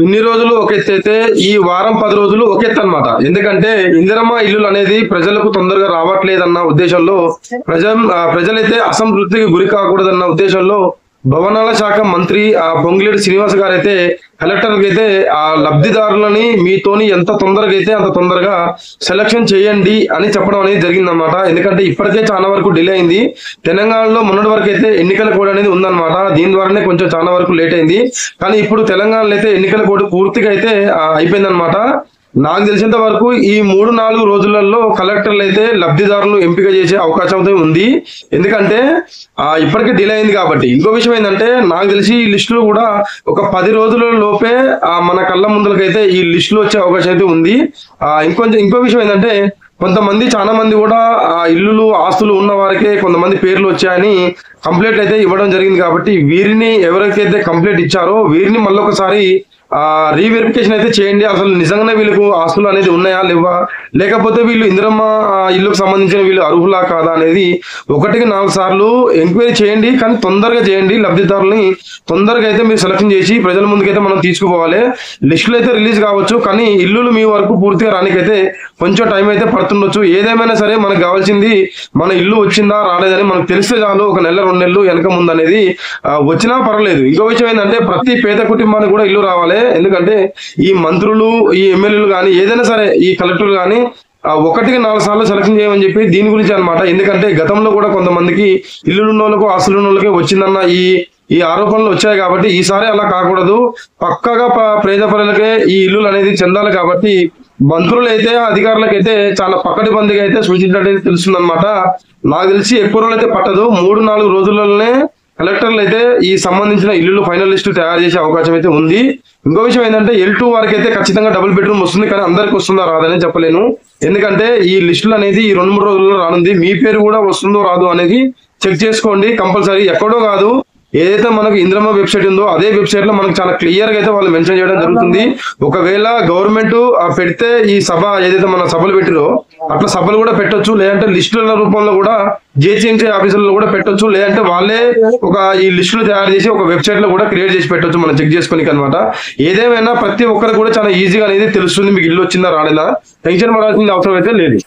ఇన్ని రోజులు ఒక ఎత్తు అయితే ఈ వారం 10 రోజులు ఒక ఎత్తు అనమాట. ఎందుకంటే ఇందిరమ్మ ఇల్లులు అనేది ప్రజలకు తొందరగా రావట్లేదన్న ఉద్దేశంలో ప్రజలైతే అసంతృప్తికి గురి కాకూడదన్న ఉద్దేశంలో భవనాల శాఖ మంత్రి పొంగులేటి శ్రీనివాస్ గారు అయితే కలెక్టర్కి అయితే ఆ లబ్ధిదారులని మీతోని ఎంత తొందరగా అయితే అంత తొందరగా సెలక్షన్ చేయండి అని చెప్పడం అనేది జరిగిందన్నమాట. ఎందుకంటే ఇప్పటికే చాలా వరకు డిలే అయింది. తెలంగాణలో మొన్నటి వరకు అయితే ఎన్నికల కోడ్ అనేది ఉందన్నమాట. దీని ద్వారానే కొంచెం చాలా వరకు లేట్ అయింది. కానీ ఇప్పుడు తెలంగాణలో అయితే ఎన్నికల కోడ్ పూర్తిగా అయితే అయిపోయిందన్నమాట. నాకు తెలిసినంత వరకు ఈ 3-4 రోజులలో కలెక్టర్లు అయితే లబ్ధిదారులను ఎంపిక చేసే అవకాశం అయితే ఉంది. ఎందుకంటే ఇప్పటికే డిలే అయింది కాబట్టి. ఇంకో విషయం ఏంటంటే నాకు తెలిసి ఈ లిస్టులు కూడా ఒక 10 రోజుల లోపే మన కళ్ళ ముందులకైతే ఈ లిస్టులు వచ్చే అవకాశం అయితే ఉంది. ఇంకో విషయం ఏంటంటే చాలా మంది కూడా ఇల్లులు ఆస్తులు ఉన్న వారికే కొంతమంది పేర్లు వచ్చాయని కంప్లైంట్ అయితే ఇవ్వడం జరిగింది. కాబట్టి వీరిని ఎవరికైతే కంప్లైంట్ ఇచ్చారో వీరిని మళ్ళొకసారి రీవెరిఫికేషన్ అయితే చేయండి. అసలు నిజంగానే వీళ్ళకు ఆస్తులు అనేది ఉన్నాయా లేవా, లేకపోతే వీళ్ళు ఇందిరమ్మ ఇల్లుకు సంబంధించిన వీళ్ళు అర్హులా కాదా అనేది 1-4 సార్లు ఎంక్వైరీ చేయండి. కానీ తొందరగా చేయండి. లబ్ధిదారులని తొందరగా అయితే మీరు సెలక్షన్ చేసి ప్రజల ముందుకైతే మనం తీసుకుపోవాలి. లిస్టులు అయితే రిలీజ్ కావచ్చు, కానీ ఇల్లులు మీ వరకు పూర్తిగా రానికైతే కొంచెం టైం అయితే పడుతుండొచ్చు. ఏదేమైనా సరే మనకు కావాల్సింది మన ఇల్లు వచ్చిందా రాలేదని మనకు తెలిస్తే చాలు. 1 నెల 2 నెలలు వెనక ముందు అనేది వచ్చినా పర్వాలేదు. ఇంకో విషయం ఏంటంటే ప్రతి పేద కుటుంబానికి కూడా ఇల్లు రావాలి. ఎందుకంటే ఈ మంత్రులు ఈ ఎమ్మెల్యేలు కానీ ఏదైనా సరే ఈ కలెక్టర్లు కానీ 1-4 సార్లు సెలక్షన్ చేయమని చెప్పి దీని గురించి అనమాట. ఎందుకంటే గతంలో కూడా కొంతమందికి ఇల్లులున్న వాళ్ళకు ఆస్తులున్న వాళ్ళకే వచ్చిందన్న ఈ ఆరోపణలు వచ్చాయి. కాబట్టి ఈసారి అలా కాకూడదు. పక్కగా పేద ప్రజలకే ఈ ఇల్లులు అనేది చెందాలి. కాబట్టి మంత్రులు అయితే అధికారులకైతే చాలా పకడ్బందీగా అయితే సూచించినట్టు తెలుస్తుంది అనమాట. నాకు తెలిసి ఎక్కువ రోజులు అయితే పట్టదు. 3-4 రోజులలోనే కలెక్టర్లు అయితే ఈ సంబంధించిన ఇల్లు ఫైనల్ లిస్టు తయారు చేసే అవకాశం అయితే ఉంది. ఇంకో విషయం ఏంటంటే L2 వారికి అయితే ఖచ్చితంగా డబుల్ బెడ్రూమ్ వస్తుంది. కానీ అందరికి వస్తుందా రాదని చెప్పలేను. ఎందుకంటే ఈ లిస్టులు అనేది ఈ 2-3 రోజుల్లో రానుంది. మీ పేరు కూడా వస్తుందో రాదు అనేది చెక్ చేసుకోండి కంపల్సరీ. ఎక్కడో కాదు, ఏదైతే మనకు ఇందిరమ్మ వెబ్సైట్ ఉందో అదే వెబ్సైట్ లో మనకు చాలా క్లియర్ గా అయితే వాళ్ళు మెన్షన్ చేయడం జరుగుతుంది. ఒకవేళ గవర్నమెంట్ పెడితే ఈ సభ ఏదైతే మన సభలు పెట్టిరో అట్లా సభలు కూడా పెట్టొచ్చు, లేదంటే లిస్టుల రూపంలో కూడా జిహెచ్ఎంసీ ఆఫీసులలో కూడా పెట్టొచ్చు, లేదంటే వాళ్ళే ఈ లిస్టులు తయారు చేసి ఒక వెబ్సైట్ లో కూడా క్రియేట్ చేసి పెట్టొచ్చు మనం చెక్ చేసుకోనికి అనమాట. ఏదేమైనా ప్రతి ఒక్కరు కూడా చాలా ఈజీగా అనేది తెలుస్తుంది మీకు ఇల్లు వచ్చిందా రాలేదా. టెన్షన్ పడాల్సిన అవసరం అయితే లేదు.